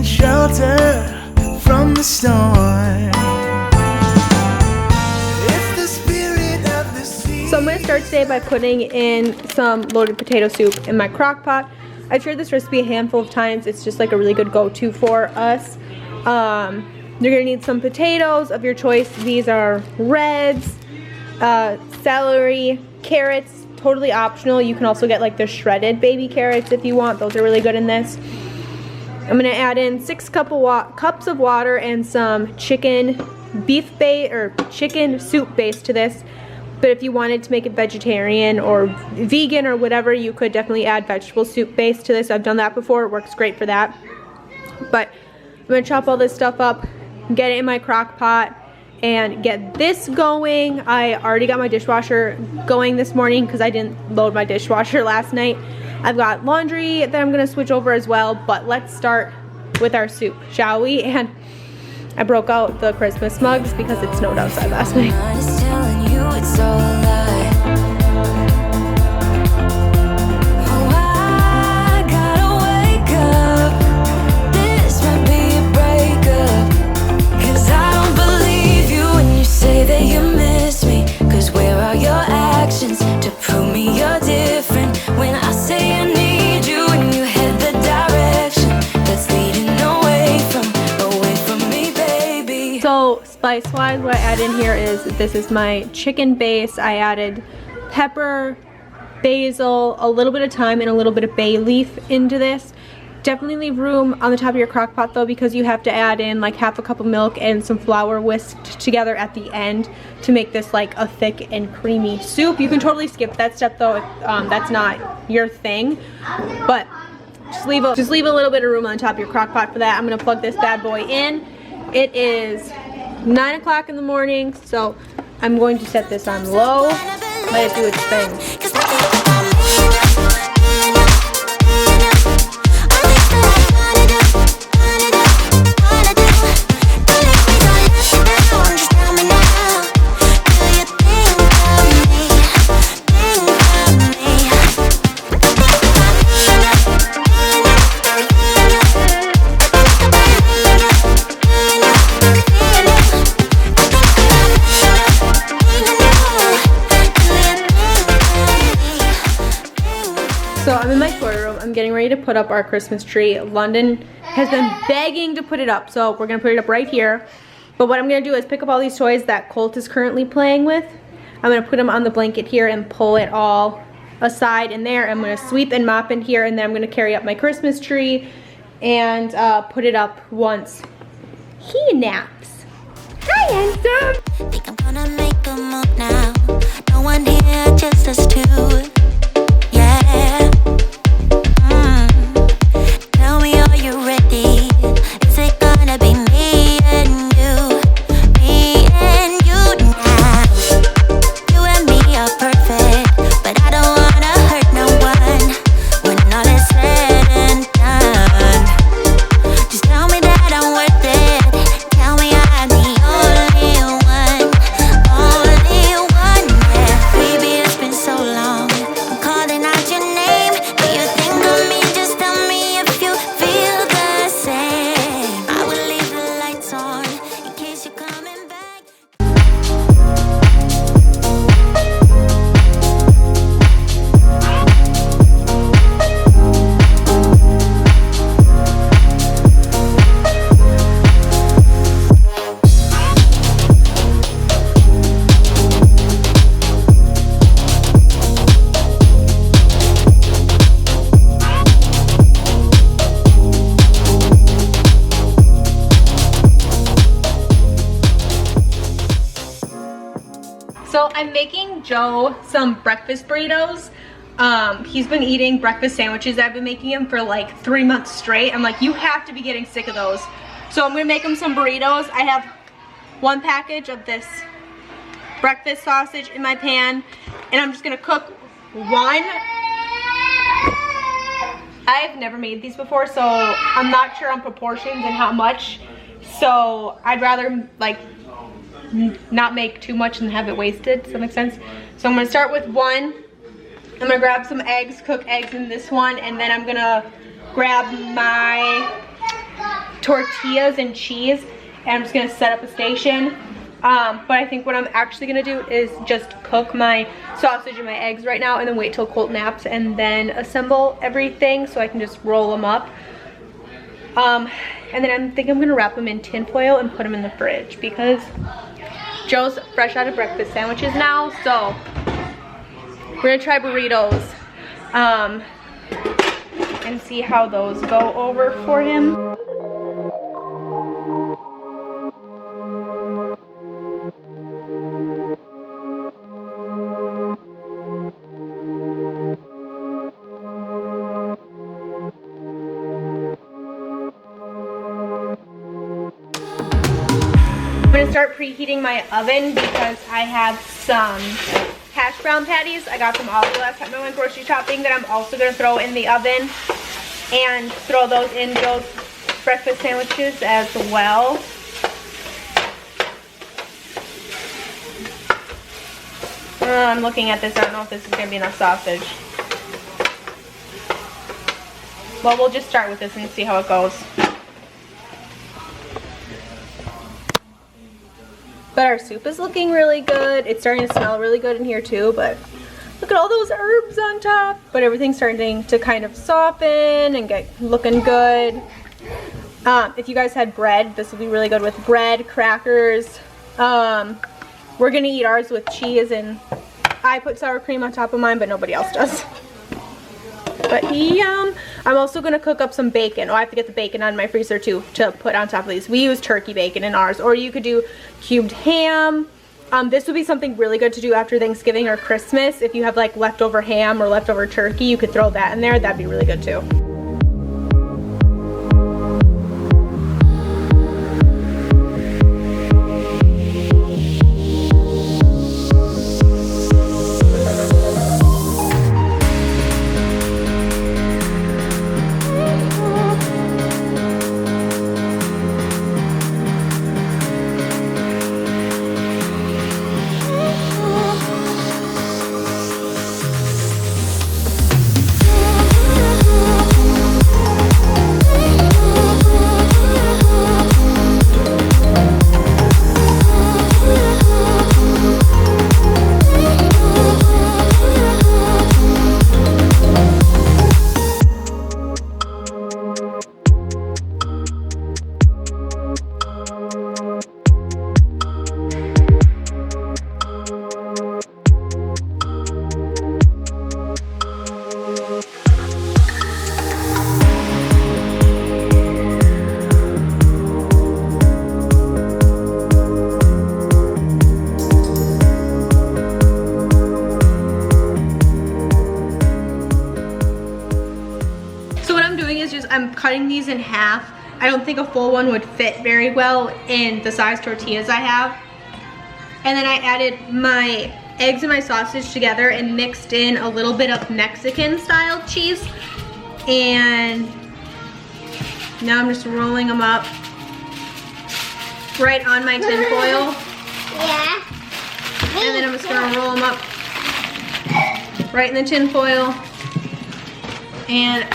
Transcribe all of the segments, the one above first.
and shelter from the storm. If the spirit of the sea. So I'm going to start today by putting in some loaded potato soup in my crock pot. I've shared this recipe a handful of times. It's just like a really good go-to for us. You're going to need some potatoes of your choice. These are reds, celery, carrots, totally optional. You can also get like the shredded baby carrots if you want. Those are really good in this. I'm going to add in 6 cups of water and some chicken soup base to this. But if you wanted to make it vegetarian or vegan or whatever, you could definitely add vegetable soup base to this. I've done that before. It works great for that. But I'm going to chop all this stuff up, get it in my crock pot, and get this going. I already got my dishwasher going this morning because I didn't load my dishwasher last night. I've got laundry that I'm going to switch over as well. But let's start with our soup, shall we? And I broke out the Christmas mugs because it snowed outside last night. It's all a lie. Oh, I gotta wake up. This might be a breakup. 'Cause I don't believe you when you say that you miss me. 'Cause where are your actions to prove me you're different? When I say I need you and you head the direction that's leading away from me, baby. So spice-wise, what I add in here is, this is my chicken base. I added pepper, basil, a little bit of thyme, and a little bit of bay leaf into this. Definitely leave room on the top of your crock pot though, because you have to add in like half a cup of milk and some flour whisked together at the end to make this like a thick and creamy soup. You can totally skip that step though if that's not your thing. But just leave a little bit of room on the top of your crock pot for that. I'm gonna plug this bad boy in. It is 9 o'clock in the morning, so I'm going to set this on low, let it do its thing. So I'm in my toy room. I'm getting ready to put up our Christmas tree. London has been begging to put it up, so we're gonna put it up right here. But what I'm gonna do is pick up all these toys that Colt is currently playing with. I'm gonna put them on the blanket here and pull it all aside in there. I'm gonna sweep and mop in here, and then I'm gonna carry up my Christmas tree and put it up once he naps. Hi, handsome! Think I'm gonna make a move now. No one here, just us two. Yeah. Tell me, are you ready? Is it gonna be me and you? Me and you now. You and me are perfect, but I don't wanna hurt no one. When all is said and done, just tell me that I'm worth it. Tell me I'm the only one, yeah. Baby, it's been so long. I'm calling out your name. Do you think of me? Just tell me if you feel the same. I will leave the lights on in case you're coming back. So I'm making Joe some breakfast burritos. He's been eating breakfast sandwiches. I've been making him for like 3 months straight. I'm like, you have to be getting sick of those. So I'm gonna make him some burritos. I have 1 package of this breakfast sausage in my pan, and I'm just gonna cook 1. I've never made these before, so I'm not sure on proportions and how much. So I'd rather like not make too much and have it wasted. Does that make sense? So I'm gonna start with 1. I'm gonna grab some eggs, cook eggs in this one, and then I'm gonna grab my tortillas and cheese, and I'm just gonna set up a station. But I think what I'm actually gonna do is just cook my sausage and my eggs right now and then wait till Colt naps and then assemble everything so I can just roll them up. And then I'm thinking I'm gonna wrap them in tin foil and put them in the fridge because Joe's fresh out of breakfast sandwiches now, so we're gonna try burritos and see how those go over for him. I'm gonna start preheating my oven because I have some hash brown patties. I got them all the last time I went grocery shopping that I'm also gonna throw in the oven and throw those in Joe's breakfast sandwiches as well. I'm looking at this, I don't know if this is gonna be enough sausage. Well, we'll just start with this and see how it goes. But our soup is looking really good. It's starting to smell really good in here too, but look at all those herbs on top. But everything's starting to kind of soften and get looking good. If you guys had bread, this will be really good with bread, crackers. We're gonna eat ours with cheese, and I put sour cream on top of mine, but nobody else does. But yum. I'm also gonna cook up some bacon. Oh, I have to get the bacon out of my freezer too to put on top of these. We use turkey bacon in ours, or you could do cubed ham. This would be something really good to do after Thanksgiving or Christmas. If you have like leftover ham or leftover turkey, you could throw that in there. That'd be really good too. I'm cutting these in half. I don't think a full one would fit very well in the size tortillas I have. And then I added my eggs and my sausage together and mixed in a little bit of Mexican style cheese. And now I'm just rolling them up right on my tin foil. Yeah. And then I'm just gonna roll them up right in the tin foil. And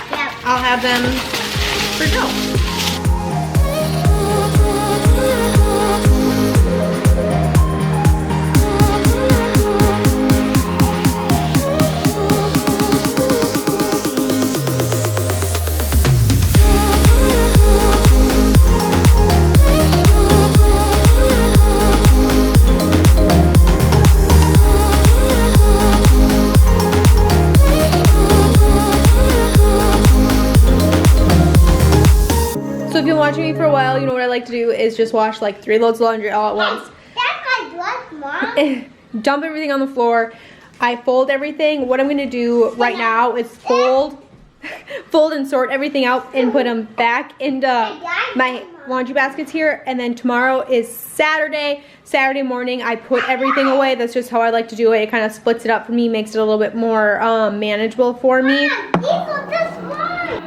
I'll have them for Joe. So if you've been watching me for a while, you know what I like to do is just wash like 3 loads of laundry all at once. That's my dress, Mom. Dump everything on the floor. I fold everything. What I'm gonna do right now is fold and sort everything out and put them back into my laundry baskets here. And then tomorrow is Saturday. Saturday morning, I put everything away. That's just how I like to do it. It kind of splits it up for me, makes it a little bit more manageable for me. These are just mine.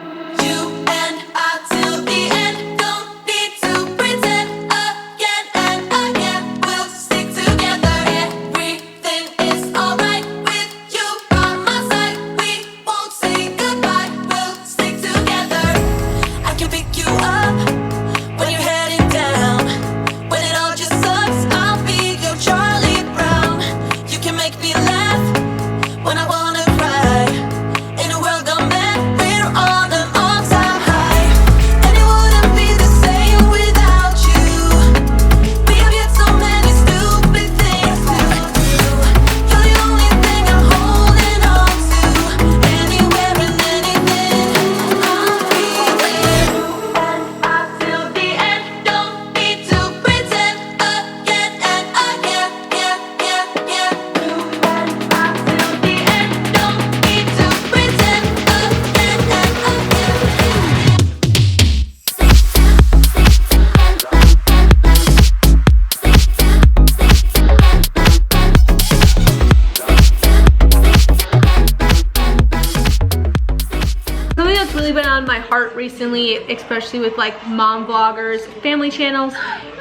recently, especially with like mom vloggers, family channels,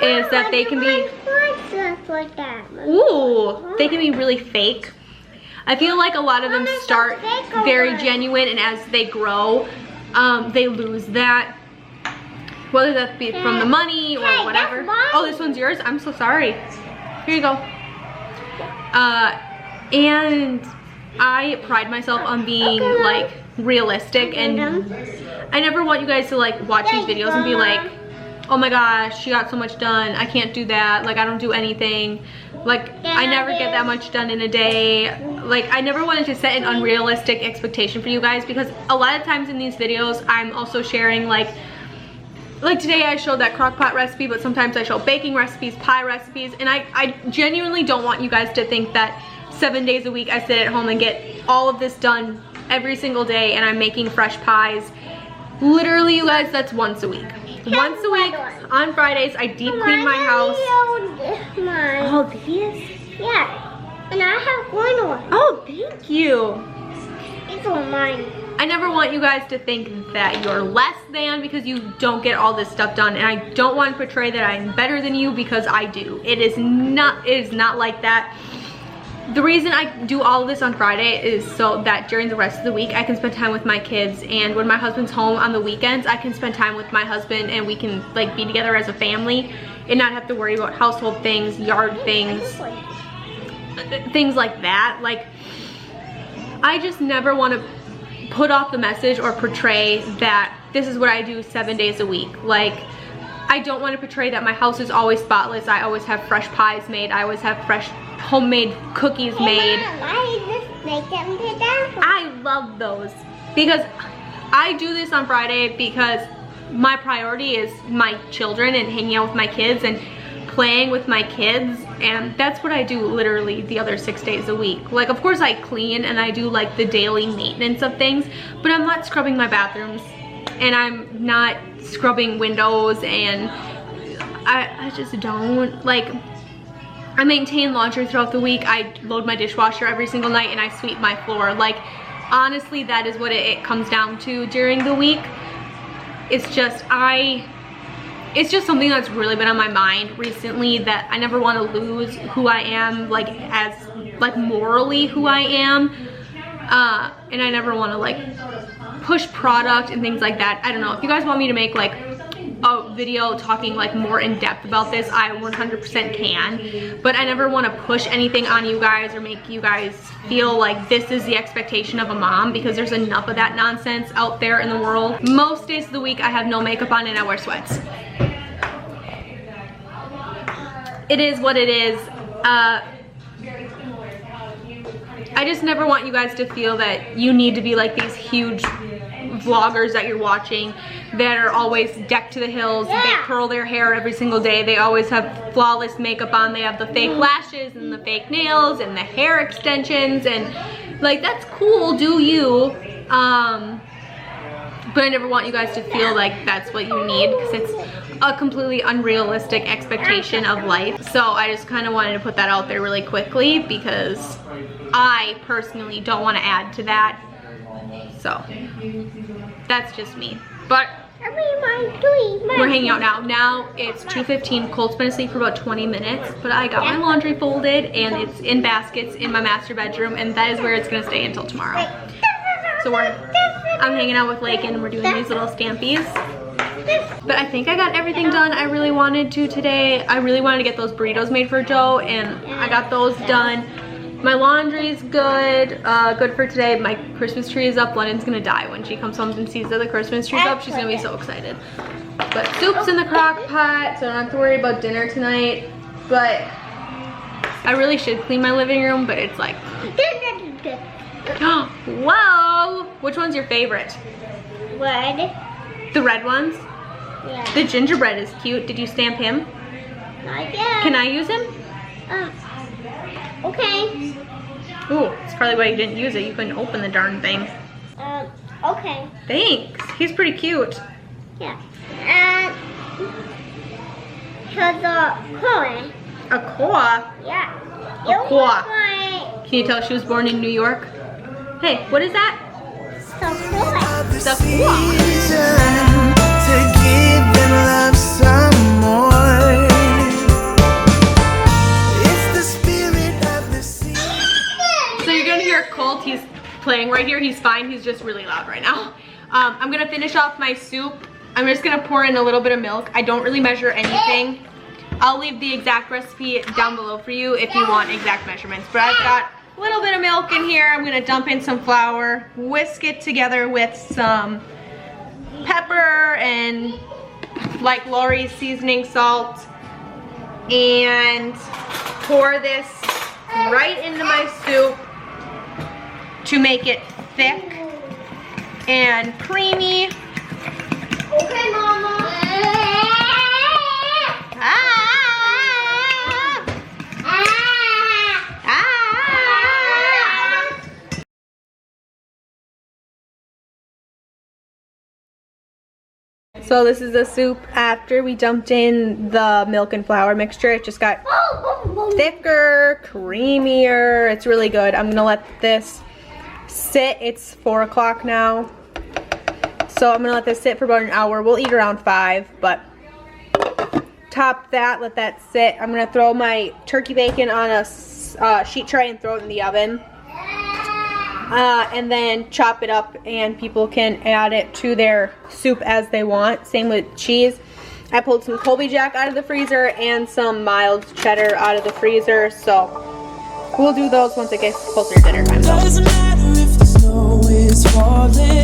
is that they can be, like that. ooh, they can be really fake. I feel like a lot of them start very genuine, and as they grow, they lose that. Whether that be from the money or whatever. Oh, this one's yours? I'm so sorry. Here you go. And I pride myself on being like realistic, and I never want you guys to like watch these videos and be like, oh my gosh, she got so much done, I can't do that, like I don't do anything, like I never get that much done in a day. Like I never wanted to set an unrealistic expectation for you guys, because a lot of times in these videos I'm also sharing like today I showed that crock pot recipe, but sometimes I show baking recipes, pie recipes, and I genuinely don't want you guys to think that 7 days a week I sit at home and get all of this done every single day and I'm making fresh pies. Literally, you guys, that's once a week. Once a week on Fridays, I deep clean my house. Oh, these? Yeah, and I have one one. Oh, thank you. These are mine. I never want you guys to think that you're less than because you don't get all this stuff done, and I don't want to portray that I'm better than you, because I do. It is not like that. The reason I do all of this on Friday is so that during the rest of the week I can spend time with my kids, and when my husband's home on the weekends I can spend time with my husband and we can like be together as a family and not have to worry about household things, yard things, things like that. Like I just never want to put off the message or portray that this is what I do 7 days a week. Like I don't want to portray that my house is always spotless, I always have fresh pies made, I always have fresh homemade cookies made. I love those, because I do this on Friday because my priority is my children and hanging out with my kids and playing with my kids, and that's what I do literally the other 6 days a week. Like of course I clean and I do like the daily maintenance of things, but I'm not scrubbing my bathrooms and I'm not scrubbing windows, and I just don't. Like I maintain laundry throughout the week, I load my dishwasher every single night, and I sweep my floor. Like honestly, that is what it comes down to during the week. It's just something that's really been on my mind recently, that I never want to lose who I am, like as like morally who I am, and I never want to like push product and things like that. I don't know, if you guys want me to make like a video talking like more in depth about this, I 100% can, but I never want to push anything on you guys or make you guys feel like this is the expectation of a mom, because there's enough of that nonsense out there in the world. Most days of the week I have no makeup on and I wear sweats. It is what it is. I just never want you guys to feel that you need to be like these huge vloggers that you're watching that are always decked to the hills. They curl their hair every single day, they always have flawless makeup on, they have the fake lashes and the fake nails and the hair extensions, and like that's cool, do you, but I never want you guys to feel like that's what you need, because it's a completely unrealistic expectation of life. So I just kind of wanted to put that out there really quickly, because I personally don't want to add to that. So that's just me. But we're hanging out now. Now it's 2:15. Cole's been asleep for about 20 minutes, but I got my laundry folded and it's in baskets in my master bedroom, and that is where it's gonna stay until tomorrow. So I'm hanging out with Lake and we're doing these little stampies. But I think I got everything done I really wanted to today. I really wanted to get those burritos made for Joe, and I got those done. My laundry's good, good for today. My Christmas tree is up. London's gonna die when she comes home and sees that the Christmas tree's up. She's gonna be so excited. But soup's in the crock pot, so I don't have to worry about dinner tonight. But I really should clean my living room, but it's like, whoa! Which one's your favorite? Red. The red ones? Yeah. The gingerbread is cute. Did you stamp him? Not yet. Can I use him? Okay. Ooh, that's probably why you didn't use it. You couldn't open the darn thing. Okay. Thanks. He's pretty cute. Yeah. And here's a coin. A koa? Yeah. A koa. Can you tell she was born in New York? Hey, what is that? So cool. of the The season to give them love some more. It's the spirit of the season. So you're gonna hear Colt, he's playing right here. He's fine, he's just really loud right now. I'm gonna finish off my soup. I'm just gonna pour in a little bit of milk. I don't really measure anything. I'll leave the exact recipe down below for you if you want exact measurements. But I've got a little bit of milk in here. I'm gonna dump in some flour, whisk it together with some pepper and like Lori's seasoning salt, and pour this right into my soup to make it thick and creamy. Okay, Mama. So this is the soup after we dumped in the milk and flour mixture. It just got thicker, creamier. It's really good. I'm gonna let this sit. It's 4 o'clock now. So I'm gonna let this sit for about an hour. We'll eat around 5, but top that, let that sit. I'm gonna throw my turkey bacon on a sheet tray and throw it in the oven. And then chop it up, and people can add it to their soup as they want. Same with cheese. I pulled some Colby Jack out of the freezer and some mild cheddar out of the freezer. So we'll do those once it gets closer to dinner time. Doesn't matter if the snow is falling.